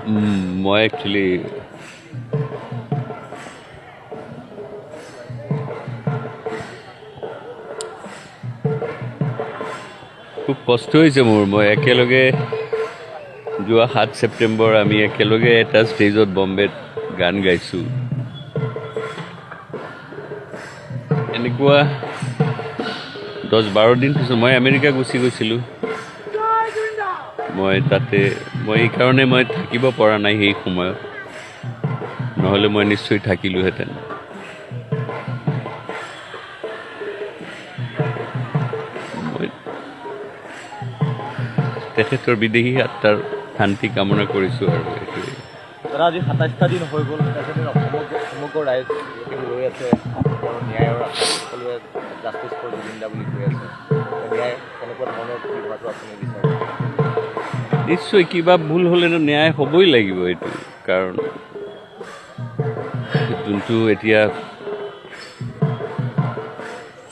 মই একচুৱেলি খুব কষ্ট হৈছে মোৰ। মই একেলগে যোৱা 7 ছেপ্টেম্বৰ আমি একেলগে এটা ষ্টেজত বম্বেত গান গাইছোঁ। এনেকুৱা 10-12 দিন পিছত মই আমেৰিকা গুচি গৈছিলোঁ। মই এইকাৰণে মই থাকিব পৰা নাই সেই সময়ত, নহ'লে মই নিশ্চয় থাকিলোহেঁতেন। মই তেখেতৰ বিদেহী আত্মাৰ শান্তি কামনা কৰিছোঁ আৰু এইটোৱে। আজি 27টা দিন হৈ গ'ল, সমগ্ৰ ৰাইজ ৰৈ আছে ন্যায়ৰ আশাত, সকলোৱে জাষ্টিছ ফৰ জুবিন দা বুলি কৈ আছে। ন্যায় কেনেকুৱা ধৰণৰ হোৱাটো আপুনি বিচাৰে? নিশ্চয় কিবা ভুল হ'লেতো ন্যায় হ'বই লাগিব এইটো, কাৰণ যোনটো এতিয়া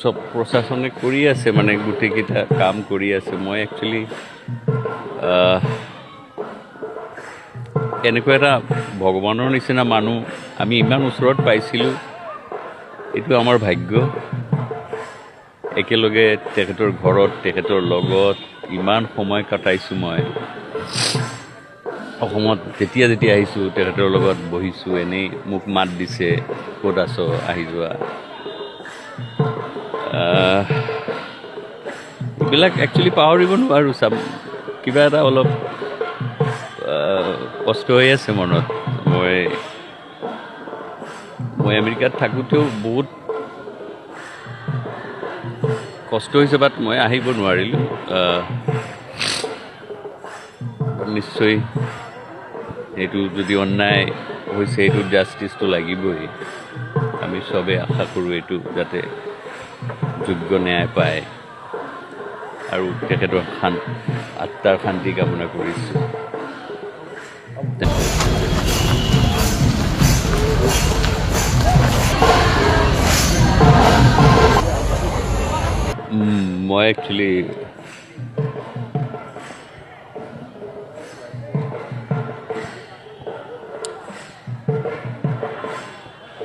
চব প্ৰশাসনে কৰি আছে, মানে গোটেইকেইটা কাম কৰি আছে। মই একচুৱেলি এনেকুৱা এটা ভগৱানৰ নিচিনা মানুহ আমি ইমান ওচৰত পাইছিলোঁ, এইটো আমাৰ ভাগ্য। একেলগে তেখেতৰ ঘৰত, তেখেতৰ লগত ইমান সময় কটাইছোঁ। মই অসমত যেতিয়া আহিছোঁ তেখেতৰ লগত বহিছোঁ, এনেই মোক মাত দিছে, ক'ত আছ, আহি যোৱা। এইবিলাক একচুৱেলি পাহৰিব নোৱাৰোঁ। কিবা এটা অলপ কষ্ট হৈ আছে মনত। মই আমেৰিকাত থাকোঁতেও বহুত কষ্ট হৈছে, বাট মই আহিব নোৱাৰিলোঁ। নিশ্চয় এইটো যদি অন্যায় হৈছে, এইটো জাষ্টিছটো লাগিবই। আমি চবেই আশা কৰোঁ এইটো যাতে যোগ্য ন্যায় পায়, আৰু তেখেতৰ আত্মাৰ শান্তি কামনা কৰিছোঁ। মই একচুৱেলি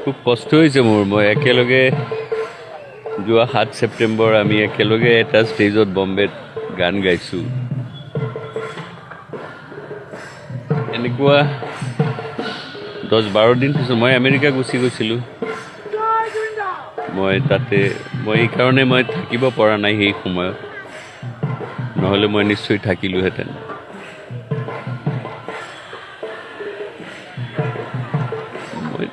খুব কষ্ট হৈছে মোৰ। মই একেলগে যোৱা 7 ছেপ্টেম্বৰ আমি একেলগে এটা ষ্টেজত বম্বেত গান গাইছোঁ। এনেকুৱা 10-12 দিন পিছত মই আমেৰিকা গুচি গৈছিলোঁ। মই এইকাৰণে মই থাকিব পৰা নাই সেই সময়ত, নহ'লে মই নিশ্চয় থাকিলোহেঁতেন। মই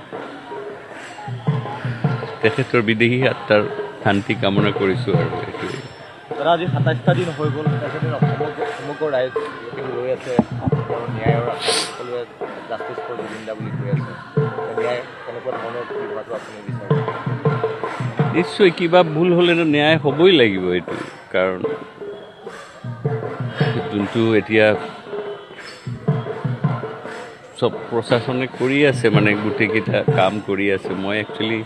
তেখেতৰ বিদেহী আত্মাৰ শান্তি কামনা কৰিছোঁ আৰু এইটোৱে। আজি 27টা দিন হৈ গ'ল, সমগ্ৰ ৰাইজ ৰৈ আছে ন্যায়ৰ আশাত, সকলোৱে জাষ্টিছ ফৰ জুবিন দা বুলি কৈ আছে। ন্যায় কেনেকুৱা ধৰণৰ হোৱাটো আপুনি বিচাৰে? নিশ্চয় কিবা ভুল হ'লেতো ন্যায় হ'বই লাগিব এইটো, কাৰণ যোনটো এতিয়া চব প্ৰশাসনে কৰি আছে, মানে গোটেইকেইটা কাম কৰি আছে। মই একচুৱেলি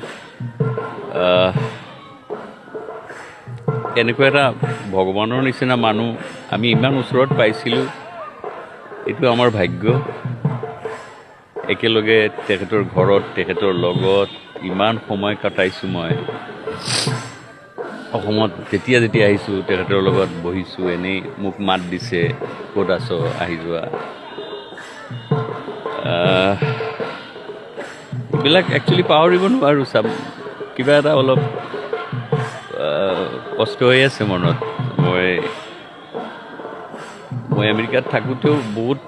এনেকুৱা এটা ভগৱানৰ নিচিনা মানুহ আমি ইমান ওচৰত পাইছিলোঁ, এইটো আমাৰ ভাগ্য। একেলগে তেখেতৰ ঘৰত, তেখেতৰ লগত ইমান সময় কটাইছোঁ। মই অসমত যেতিয়া আহিছোঁ তেখেতৰ লগত বহিছোঁ, এনেই মোক মাত দিছে, ক'ত আছ, আহি যোৱা। এইবিলাক একচুৱেলি পাহৰিব নোৱাৰোঁ। কিবা এটা অলপ কষ্ট হৈ আছে মনত। মই আমেৰিকাত থাকোঁতেও বহুত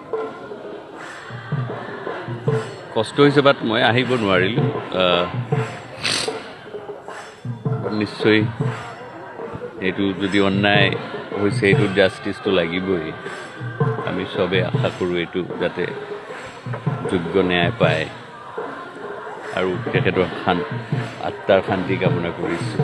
কষ্ট হৈছে, বাট মই আহিব নোৱাৰিলোঁ। নিশ্চয় এইটো যদি অন্যায় হৈছে, এইটো জাষ্টিছটো লাগিবই। আমি চবেই আশা কৰোঁ এইটো যাতে যোগ্য ন্যায় পায়, আৰু তেখেতৰ আত্মাৰ শান্তি কামনা কৰিছোঁ।